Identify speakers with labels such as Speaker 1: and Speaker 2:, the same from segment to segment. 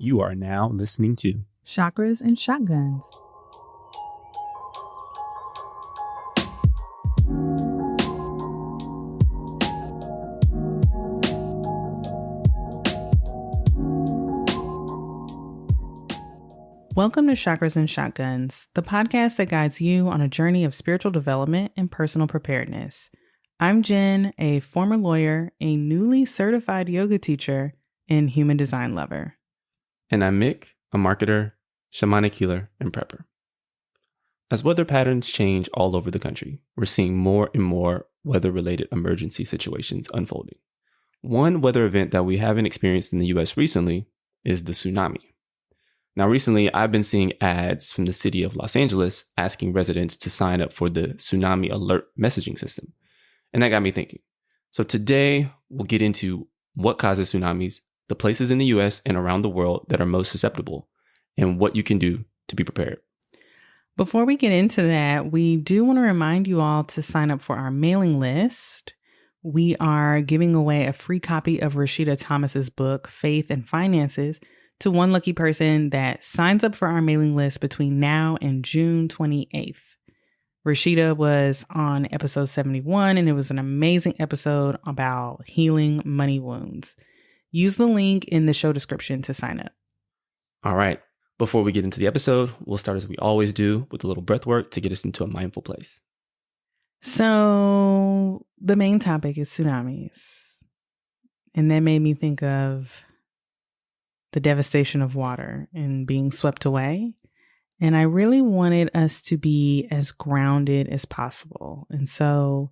Speaker 1: You are now listening to
Speaker 2: Chakras and Shotguns. Welcome to Chakras and Shotguns, the podcast that guides you on a journey of spiritual development and personal preparedness. I'm Jen, a former lawyer, a newly certified yoga teacher, and human design lover.
Speaker 1: And I'm Mick, a marketer, shamanic healer, and prepper. As weather patterns change all over the country, we're seeing more and more weather-related emergency situations unfolding. One weather event that we haven't experienced in the US recently is the tsunami. Now, recently, I've been seeing ads from the city of Los Angeles asking residents to sign up for the tsunami alert messaging system. And that got me thinking. So today, we'll get into what causes tsunamis, the places in the US and around the world that are most susceptible, and what you can do to be prepared.
Speaker 2: Before we get into that, we do want to remind you all to sign up for our mailing list. We are giving away a free copy of Rashida Thomas's book, Faith and Finances, to one lucky person that signs up for our mailing list between now and June 28th. Rashida was on episode 71, and it was an amazing episode about healing money wounds. Use the link in the show description to sign up.
Speaker 1: All right. Before we get into the episode, we'll start as we always do with a little breath work to get us into a mindful place.
Speaker 2: So the main topic is tsunamis. And that made me think of the devastation of water and being swept away. And I really wanted us to be as grounded as possible. And so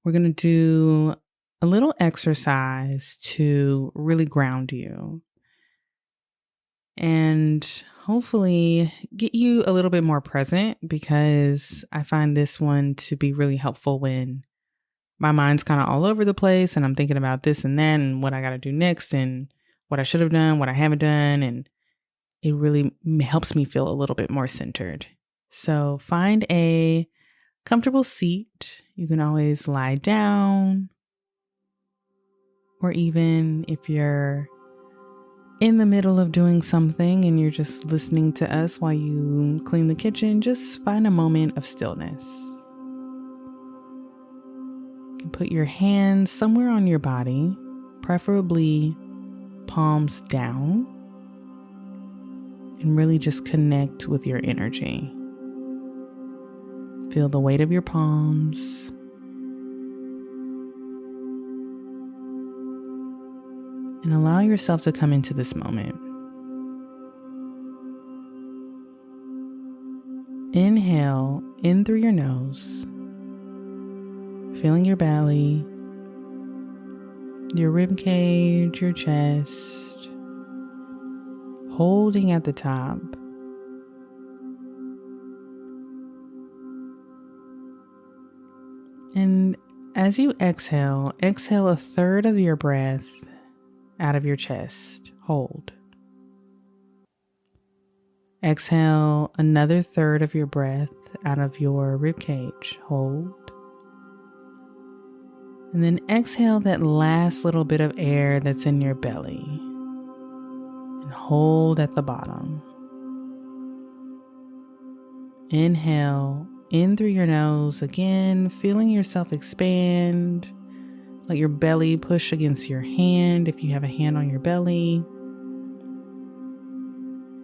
Speaker 2: we're going to do a little exercise to really ground you and hopefully get you a little bit more present, because I find this one to be really helpful when my mind's kind of all over the place and I'm thinking about this and that and what I got to do next and what I should have done, what I haven't done, and it really helps me feel a little bit more centered. So find a comfortable seat. You can always lie down, or even if you're in the middle of doing something and you're just listening to us while you clean the kitchen, just find a moment of stillness. You can put your hands somewhere on your body, preferably palms down, and really just connect with your energy. Feel the weight of your palms. And allow yourself to come into this moment. Inhale in through your nose, feeling your belly, your rib cage, your chest, holding at the top. And as you exhale, exhale a third of your breath out of your chest. Hold. Exhale another third of your breath out of your rib cage. Hold. And then exhale that last little bit of air that's in your belly. And hold at the bottom. Inhale in through your nose again, feeling yourself expand. Let your belly push against your hand if you have a hand on your belly.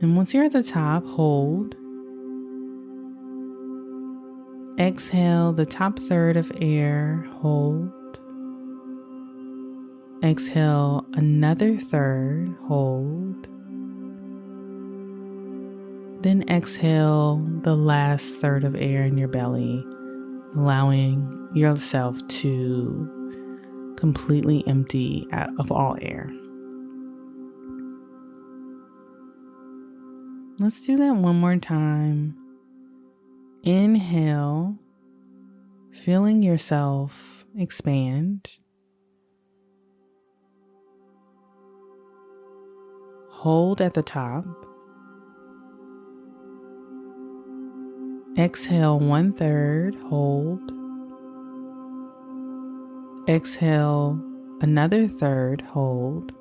Speaker 2: And once you're at the top, hold. Exhale the top third of air, hold. Exhale another third, hold. Then exhale the last third of air in your belly, allowing yourself to completely empty out of all air. Let's do that one more time. Inhale, feeling yourself expand. Hold at the top. Exhale 1/3, hold. Exhale another third, hold.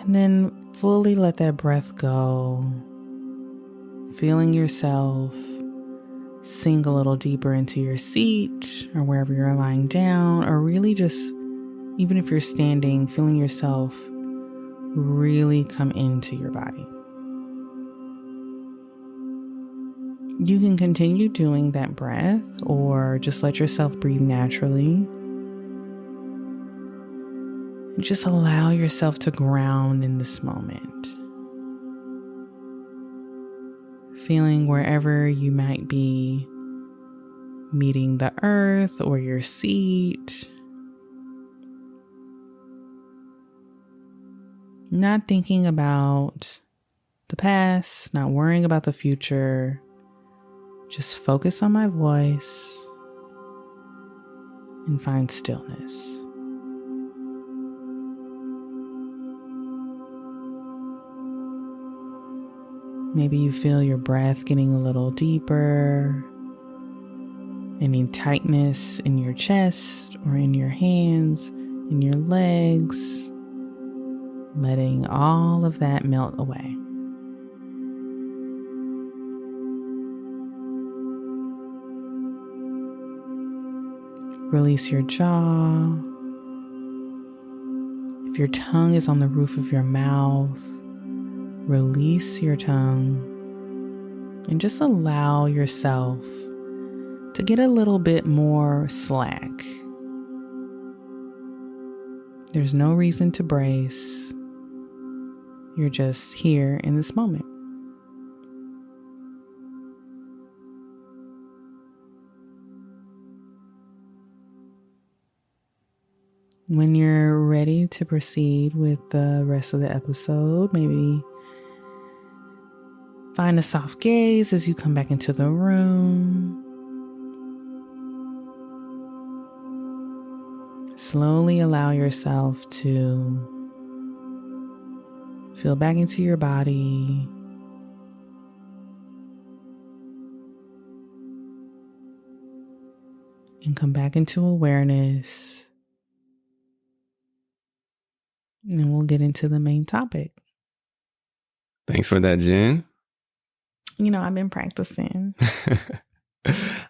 Speaker 2: And then fully let that breath go, feeling yourself sink a little deeper into your seat or wherever you're lying down, or really just, even if you're standing, feeling yourself really come into your body. You can continue doing that breath or just let yourself breathe naturally. Just allow yourself to ground in this moment. Feeling wherever you might be meeting the earth or your seat. Not thinking about the past, not worrying about the future. Just focus on my voice and find stillness. Maybe you feel your breath getting a little deeper. Any tightness in your chest or in your hands, in your legs. Letting all of that melt away. Release your jaw. If your tongue is on the roof of your mouth, release your tongue and just allow yourself to get a little bit more slack. There's no reason to brace. You're just here in this moment. When you're ready to proceed with the rest of the episode, maybe find a soft gaze as you come back into the room. Slowly allow yourself to feel back into your body. And come back into awareness. And we'll get into the main topic.
Speaker 1: Thanks for that, Jen.
Speaker 2: You know, I've been practicing.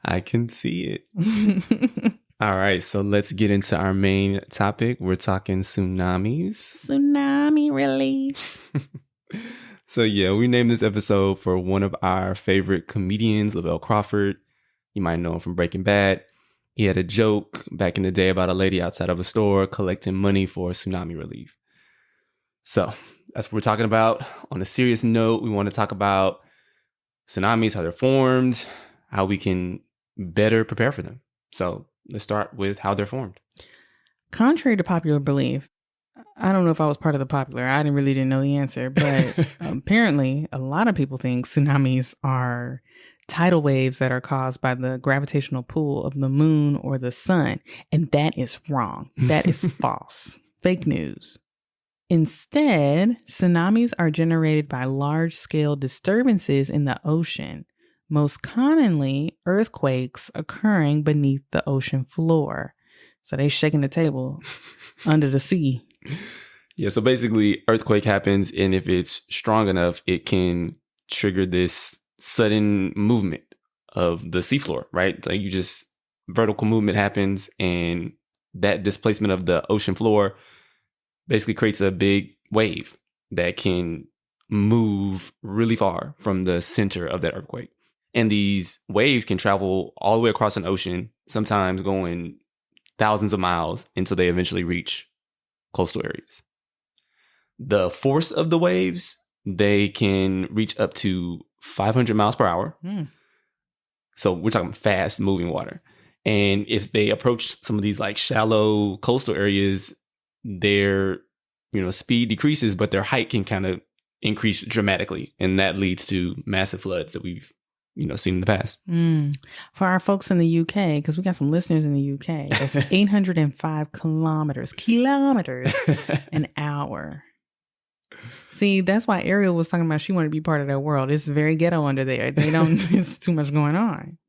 Speaker 1: I can see it. All right, so let's get into our main topic. We're talking tsunamis.
Speaker 2: Tsunami relief.
Speaker 1: So yeah, we named this episode for one of our favorite comedians, Lavelle Crawford. You might know him from Breaking Bad. He had a joke back in the day about a lady outside of a store collecting money for tsunami relief. So that's what we're talking about. On a serious note, we want to talk about tsunamis, how they're formed, how we can better prepare for them. So let's start with how they're formed.
Speaker 2: Contrary to popular belief, I don't know if I was part of the popular. I didn't know the answer, but apparently a lot of people think tsunamis are tidal waves that are caused by the gravitational pull of the moon or the sun. And that is wrong. That is false. Fake news. Instead, tsunamis are generated by large-scale disturbances in the ocean, most commonly earthquakes occurring beneath the ocean floor. So they shaking the table under the sea.
Speaker 1: Yeah, so basically earthquake happens, and if it's strong enough, it can trigger this sudden movement of the seafloor, right? Like vertical movement happens, and that displacement of the ocean floor basically creates a big wave that can move really far from the center of that earthquake. And these waves can travel all the way across an ocean, sometimes going thousands of miles until they eventually reach coastal areas. The force of the waves, they can reach up to 500 miles per hour. So we're talking fast moving water. And if they approach some of these like shallow coastal areas, their speed decreases, but their height can kind of increase dramatically. And that leads to massive floods that we've seen in the past.
Speaker 2: For our folks in the UK, because we got some listeners in the UK, that's 805 kilometers an hour. See, that's why Ariel was talking about she wanted to be part of that world. It's very ghetto under there. It's too much going on.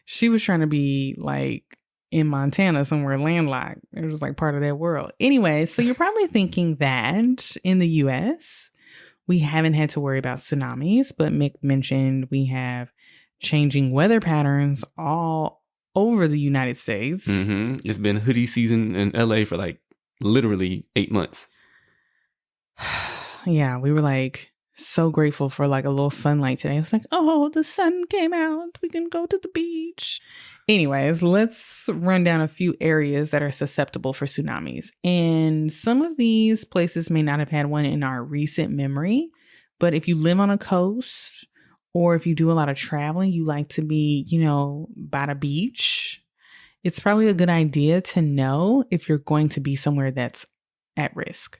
Speaker 2: She was trying to be like in Montana, somewhere landlocked. It was like part of that world. Anyway, so you're probably thinking that in the US, we haven't had to worry about tsunamis, but Mick mentioned we have changing weather patterns all over the United States.
Speaker 1: Mm-hmm. It's been hoodie season in LA for like literally 8 months.
Speaker 2: Yeah, we were like so grateful for like a little sunlight today. I was like, oh, the sun came out. We can go to the beach. Anyways, let's run down a few areas that are susceptible for tsunamis. And some of these places may not have had one in our recent memory, but if you live on a coast or if you do a lot of traveling, you like to be, by the beach, it's probably a good idea to know if you're going to be somewhere that's at risk.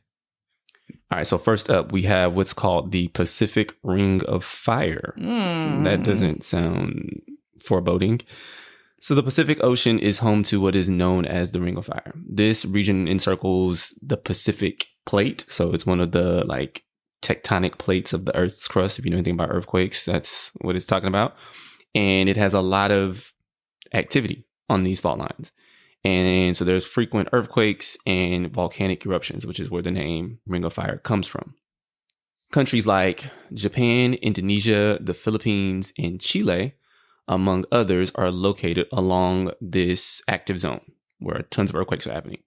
Speaker 1: All right, so first up, we have what's called the Pacific Ring of Fire. That doesn't sound foreboding. So the Pacific Ocean is home to what is known as the Ring of Fire. This region encircles the Pacific Plate. So it's one of the like tectonic plates of the Earth's crust. If you know anything about earthquakes, that's what it's talking about. And it has a lot of activity on these fault lines. And so there's frequent earthquakes and volcanic eruptions, which is where the name Ring of Fire comes from. Countries like Japan, Indonesia, the Philippines, and Chile, among others, are located along this active zone where tons of earthquakes are happening.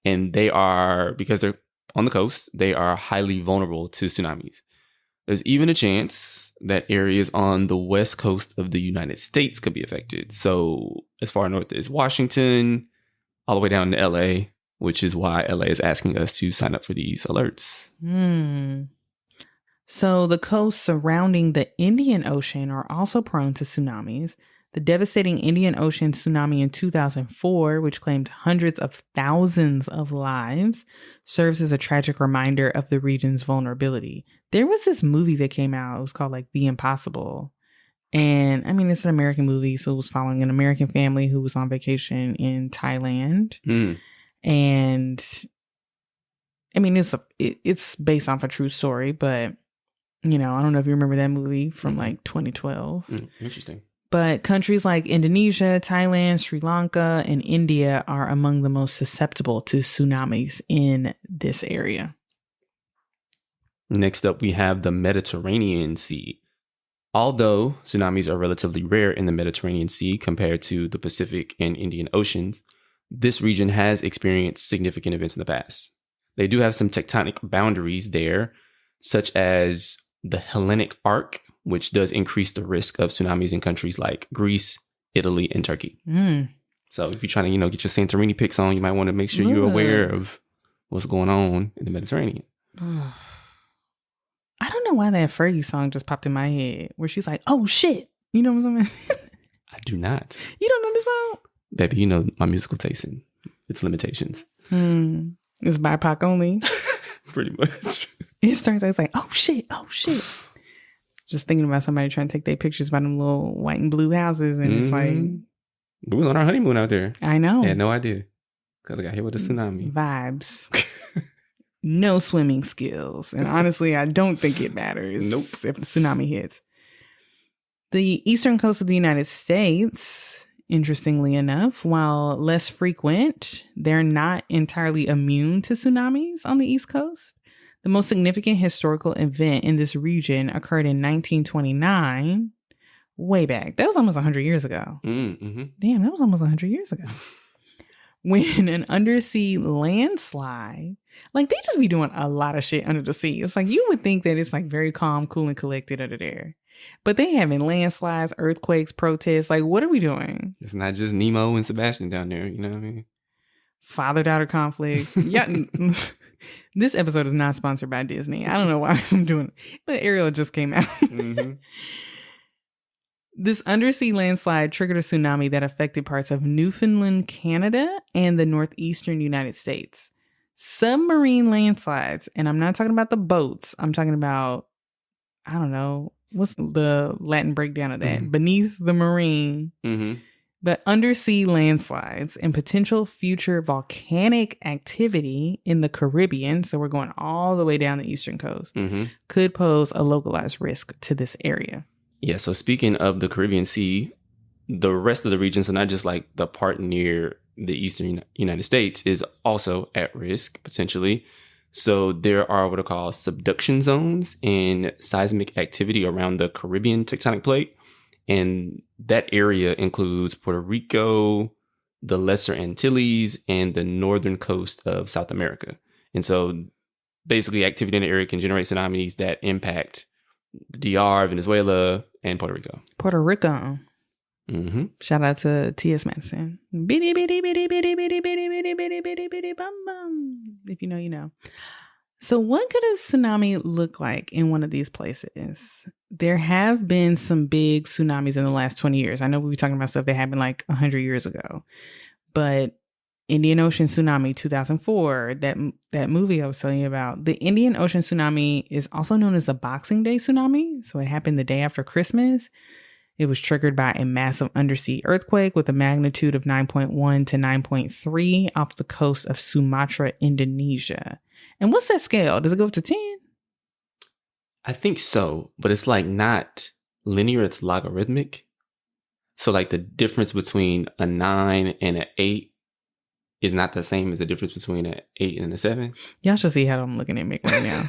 Speaker 1: And they are, because they're on the coast, they are highly vulnerable to tsunamis. There's even a chance that areas on the west coast of the United States could be affected. So as far north as Washington, all the way down to LA, which is why LA is asking us to sign up for these alerts.
Speaker 2: So the coasts surrounding the Indian Ocean are also prone to tsunamis. The devastating Indian Ocean tsunami in 2004, which claimed hundreds of thousands of lives, serves as a tragic reminder of the region's vulnerability. There was this movie that came out. It was called like The Impossible. And I mean, it's an American movie, so it was following an American family who was on vacation in Thailand. And I mean, it's based off a true story, but I don't know if you remember that movie from like 2012.
Speaker 1: Interesting.
Speaker 2: But countries like Indonesia, Thailand, Sri Lanka, and India are among the most susceptible to tsunamis in this area.
Speaker 1: Next up, we have the Mediterranean Sea. Although tsunamis are relatively rare in the Mediterranean Sea compared to the Pacific and Indian Oceans, this region has experienced significant events in the past. They do have some tectonic boundaries there, such as the Hellenic Arc, which does increase the risk of tsunamis in countries like Greece, Italy, and Turkey. So if you're trying to, get your Santorini pics on, you might want to make sure you're aware of what's going on in the Mediterranean.
Speaker 2: I don't know why that Fergie song just popped in my head where she's like, oh shit. You know what I'm saying?
Speaker 1: I do not.
Speaker 2: You don't know the song?
Speaker 1: Baby, you know my musical taste and its limitations.
Speaker 2: It's BIPOC only.
Speaker 1: Pretty much.
Speaker 2: It starts out, it's like, oh shit. Just thinking about somebody trying to take their pictures by them little white and blue houses. And it's like.
Speaker 1: We was on our honeymoon out there.
Speaker 2: I know.
Speaker 1: I had no idea. Because I got hit with a tsunami.
Speaker 2: Vibes. No swimming skills. And honestly, I don't think it matters if a tsunami hits. The eastern coast of the United States, interestingly enough, while less frequent, they're not entirely immune to tsunamis on the East Coast. The most significant historical event in this region occurred in 1929, way back. That was almost 100 years ago. Damn, that was almost 100 years ago. When an undersea landslide, like they just be doing a lot of shit under the sea. It's like you would think that it's like very calm, cool, and collected under there. But they having landslides, earthquakes, protests. Like, what are we doing?
Speaker 1: It's not just Nemo and Sebastian down there, you know what I mean?
Speaker 2: Father-daughter conflicts. Yeah. This episode is not sponsored by Disney. I don't know why I'm doing it. But Ariel just came out. This undersea landslide triggered a tsunami that affected parts of Newfoundland, Canada, and the northeastern United States. Submarine landslides, and I'm not talking about the boats. I'm talking about, I don't know, what's the Latin breakdown of that? Beneath the marine. But undersea landslides and potential future volcanic activity in the Caribbean, so we're going all the way down the eastern coast, could pose a localized risk to this area.
Speaker 1: Yeah, so speaking of the Caribbean Sea, the rest of the region, so not just like the part near the eastern United States is also at risk, potentially. So there are what are called subduction zones and seismic activity around the Caribbean tectonic plate. And that area includes Puerto Rico, the Lesser Antilles, and the northern coast of South America. And so basically activity in the area can generate tsunamis that impact the DR, Venezuela, and Puerto Rico.
Speaker 2: Puerto Rico.
Speaker 1: Mm-hmm.
Speaker 2: Shout out to T.S. Madison. Bitty, bitty, bitty, bitty, bitty, bitty, bitty, bitty, bitty, bitty, bum, bum. If you know, you know. So what could a tsunami look like in one of these places? There have been some big tsunamis in the last 20 years. I know we were talking about stuff that happened like 100 years ago. But Indian Ocean Tsunami 2004, that movie I was telling you about, the Indian Ocean Tsunami is also known as the Boxing Day Tsunami. So it happened the day after Christmas. It was triggered by a massive undersea earthquake with a magnitude of 9.1 to 9.3 off the coast of Sumatra, Indonesia. And what's that scale? Does it go up to 10?
Speaker 1: I think so, but it's like not linear, it's logarithmic. So like the difference between a 9 and an 8 is not the same as the difference between an 8 and a 7.
Speaker 2: Y'all should see how I'm looking at Mick right now.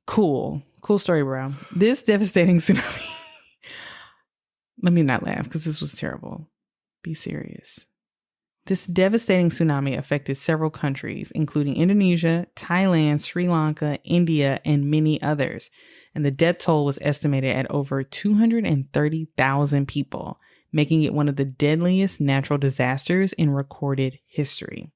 Speaker 2: Cool story, bro. This devastating tsunami. Let me not laugh because this was terrible. Be serious. This devastating tsunami affected several countries, including Indonesia, Thailand, Sri Lanka, India, and many others. And the death toll was estimated at over 230,000 people, making it one of the deadliest natural disasters in recorded history.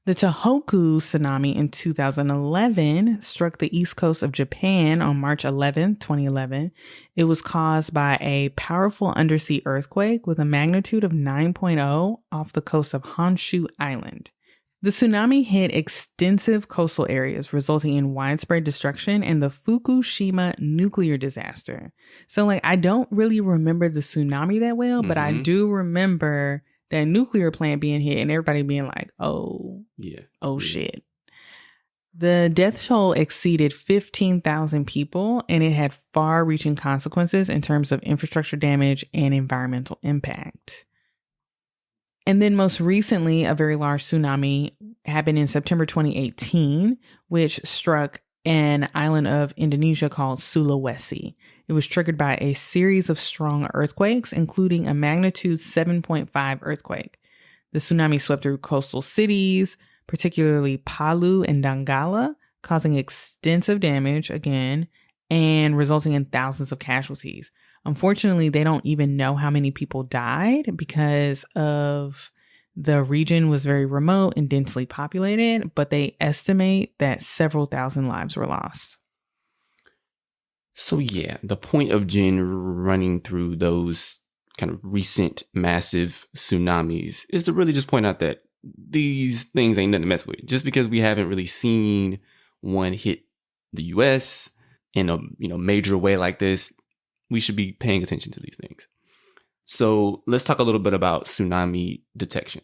Speaker 2: The Tohoku tsunami in 2011 struck the east coast of Japan on March 11, 2011. It was caused by a powerful undersea earthquake with a magnitude of 9.0 off the coast of Honshu Island. The tsunami hit extensive coastal areas, resulting in widespread destruction and the Fukushima nuclear disaster. So, I don't really remember the tsunami that well, but I do remember that nuclear plant being hit and everybody being like, shit. The death toll exceeded 15,000 people, and it had far-reaching consequences in terms of infrastructure damage and environmental impact. And then most recently, a very large tsunami happened in September 2018, which struck an island of Indonesia called Sulawesi. It was triggered by a series of strong earthquakes, including a magnitude 7.5 earthquake. The tsunami swept through coastal cities, particularly Palu and Donggala, causing extensive damage again and resulting in thousands of casualties. Unfortunately, they don't even know how many people died because of the region was very remote and densely populated, but they estimate that several thousand lives were lost.
Speaker 1: So yeah, the point of Jen running through those kind of recent massive tsunamis is to really just point out that these things ain't nothing to mess with. Just because we haven't really seen one hit the U.S. in a major way like this, we should be paying attention to these things. So let's talk a little bit about tsunami detection.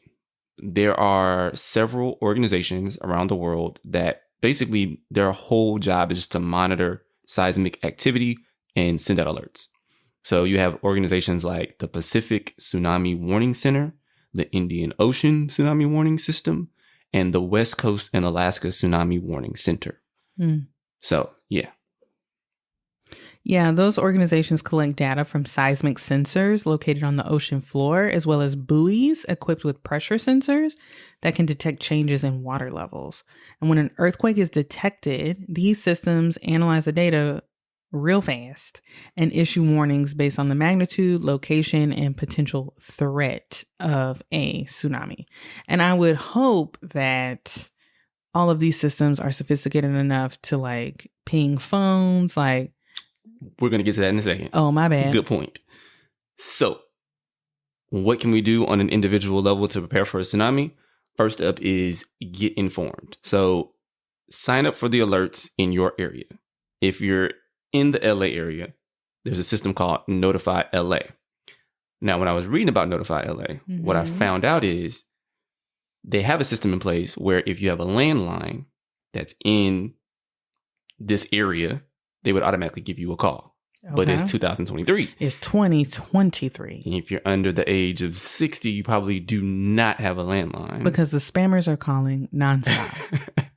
Speaker 1: There are several organizations around the world that basically their whole job is just to monitor seismic activity and send out alerts. So you have organizations like the Pacific Tsunami Warning Center, the Indian Ocean Tsunami Warning System, and the West Coast and Alaska Tsunami Warning Center. So, yeah.
Speaker 2: Yeah, those organizations collect data from seismic sensors located on the ocean floor, as well as buoys equipped with pressure sensors that can detect changes in water levels. And when an earthquake is detected, these systems analyze the data real fast and issue warnings based on the magnitude, location, and potential threat of a tsunami. And I would hope that all of these systems are sophisticated enough to ping phones,
Speaker 1: We're going to get to that in a second.
Speaker 2: Oh, my bad.
Speaker 1: Good point. So, what can we do on an individual level to prepare for a tsunami? First up is get informed. So, sign up for the alerts in your area. If you're in the LA area, there's a system called Notify LA. Now, when I was reading about Notify LA, what I found out is they have a system in place where if you have a landline that's in this area, they would automatically give you a call. but it's
Speaker 2: Okay.
Speaker 1: 2023.
Speaker 2: It's 2023.
Speaker 1: And if you're under the age of 60, you probably do not have a landline.
Speaker 2: Because the spammers are calling nonstop.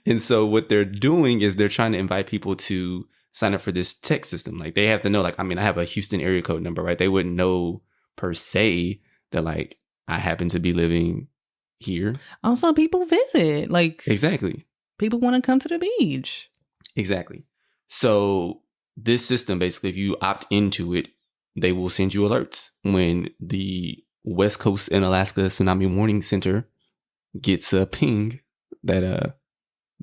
Speaker 1: And so what they're doing is they're trying to invite people to sign up for this text system. Like they have to know, like, I mean, I have a Houston area code number, right? They wouldn't know per se that like I happen to be living here.
Speaker 2: Also, people visit. Like,
Speaker 1: Exactly.
Speaker 2: people want to come to the beach.
Speaker 1: Exactly. So this system, basically, if you opt into it, they will send you alerts when the West Coast and Alaska Tsunami Warning Center gets a ping that a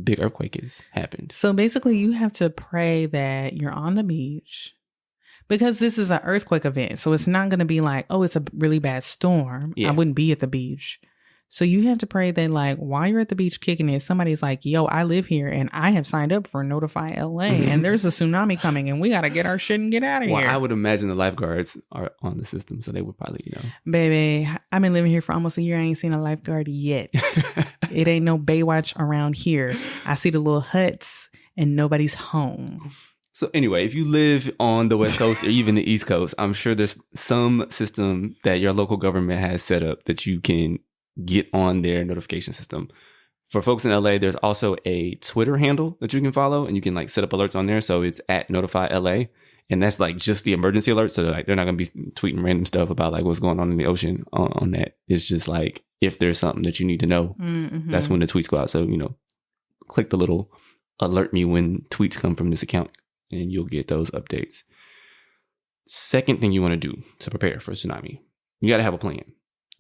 Speaker 1: big earthquake has happened.
Speaker 2: So basically, you have to pray that you're on the beach, because this is an earthquake event. So it's not going to be like, oh, it's a really bad storm.
Speaker 1: Yeah.
Speaker 2: I wouldn't be at the beach. So you have to pray that, like, while you're at the beach kicking it, somebody's like, yo, I live here and I have signed up for Notify LA and there's a tsunami coming and we got to get our shit and get out of
Speaker 1: Well,
Speaker 2: here.
Speaker 1: I would imagine the lifeguards are on the system, so they would probably,
Speaker 2: Baby, I've been living here for almost a year. I ain't seen a lifeguard yet. It ain't no Baywatch around here. I see the little huts and nobody's home.
Speaker 1: So anyway, if you live on the West Coast or even the East Coast, I'm sure there's some system that your local government has set up that you can get on their notification system. For folks in LA, there's also a Twitter handle that you can follow and you can like set up alerts on there. So it's at Notify LA. And that's like just the emergency alert. So like they're not going to be tweeting random stuff about like what's going on in the ocean on that. It's just like if there's something that you need to know, that's when the tweets go out. So, click the little alert me when tweets come from this account and you'll get those updates. Second thing you want to do to prepare for a tsunami, you got to have a plan.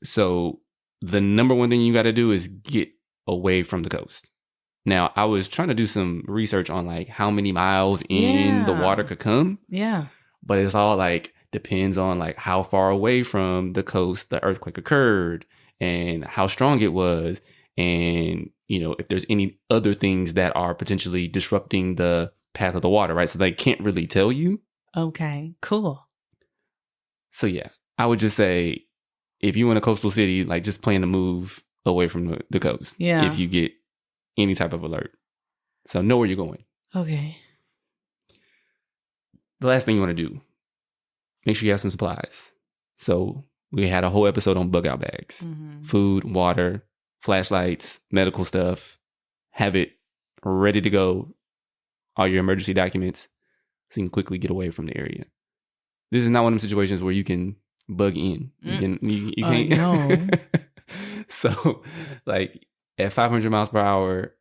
Speaker 1: So the number one thing you got to do is get away from the coast. Now, I was trying to do some research on like how many miles in the water could come.
Speaker 2: Yeah.
Speaker 1: But it's all like depends on like how far away from the coast the earthquake occurred and how strong it was. And, if there's any other things that are potentially disrupting the path of the water, right? So they can't really tell you.
Speaker 2: Okay, cool.
Speaker 1: So yeah, I would just say if you're in a coastal city, like just plan to move away from the coast.
Speaker 2: Yeah.
Speaker 1: If you get any type of alert. So know where you're going.
Speaker 2: Okay.
Speaker 1: The last thing you want to do, make sure you have some supplies. So we had a whole episode on bug out bags, food, water, flashlights, medical stuff. Have it ready to go. All your emergency documents so you can quickly get away from the area. This is not one of them situations where you can bug in. You can't.
Speaker 2: No.
Speaker 1: So, like at 500 miles per hour,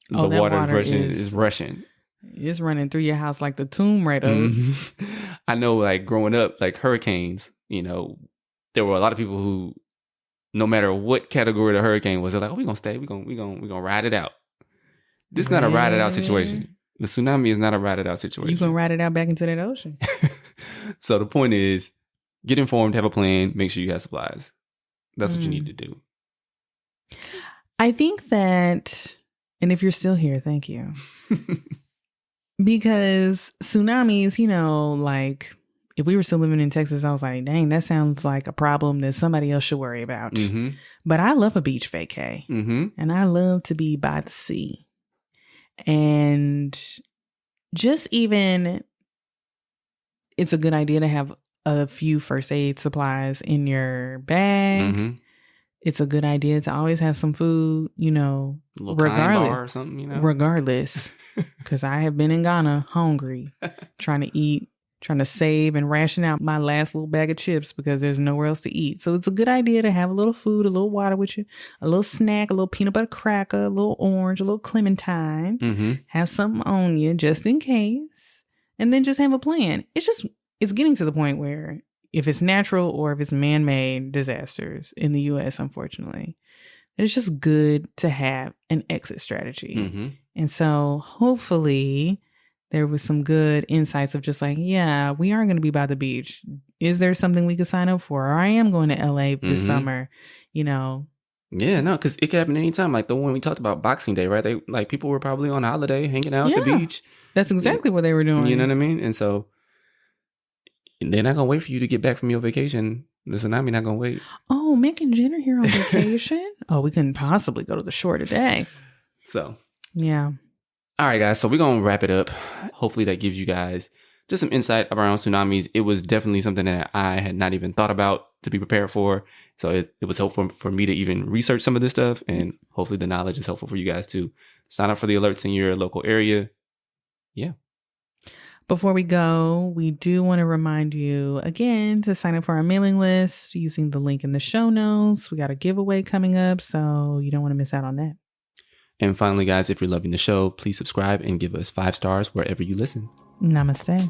Speaker 1: the water is rushing.
Speaker 2: It's running through your house like the Tomb Raider.
Speaker 1: I know, like growing up, like hurricanes, there were a lot of people who, no matter what category the hurricane was, they're like, "Oh, we're gonna stay. We're gonna ride it out." This is not a ride it out situation. The tsunami is not a ride it out situation.
Speaker 2: You can ride it out back into that ocean.
Speaker 1: So the point is, get informed, have a plan, make sure you have supplies. That's what you need to do.
Speaker 2: I think that, and if you're still here, thank you. Because tsunamis, like if we were still living in Texas, I was like, dang, that sounds like a problem that somebody else should worry about. But I love a beach vacay. And I love to be by the sea. And just even, it's a good idea to have a few first aid supplies in your bag. It's a good idea to always have some food,
Speaker 1: regardless. Bar or something,
Speaker 2: regardless. Because I have been in Ghana hungry, trying to eat, trying to save and ration out my last little bag of chips because there's nowhere else to eat. So it's a good idea to have a little food, a little water with you, a little snack, a little peanut butter cracker, a little orange, a little clementine. Have something on you just in case. And then just have a plan. It's getting to the point where if it's natural or if it's man-made disasters in the U.S., unfortunately, it's just good to have an exit strategy. And so hopefully there was some good insights of just like, yeah, we are going to be by the beach. Is there something we could sign up for? Or I am going to LA this summer,
Speaker 1: Yeah, no, because it could happen anytime. Like the one we talked about, Boxing Day, right? They like people were probably on holiday, hanging out at the beach.
Speaker 2: That's exactly what they were doing.
Speaker 1: You know what I mean? And so they're not gonna wait for you to get back from your vacation. The tsunami not gonna wait.
Speaker 2: Oh, Mick and Jen are here on vacation. We couldn't possibly go to the shore today.
Speaker 1: So
Speaker 2: yeah.
Speaker 1: All right, guys. So we're gonna wrap it up. Hopefully that gives you guys just some insight around tsunamis. It was definitely something that I had not even thought about to be prepared for. So it was helpful for me to even research some of this stuff. And hopefully the knowledge is helpful for you guys to sign up for the alerts in your local area. Yeah.
Speaker 2: Before we go, we do want to remind you again to sign up for our mailing list using the link in the show notes. We got a giveaway coming up, so you don't want to miss out on that.
Speaker 1: And finally, guys, if you're loving the show, please subscribe and give us 5 stars wherever you listen.
Speaker 2: Namaste.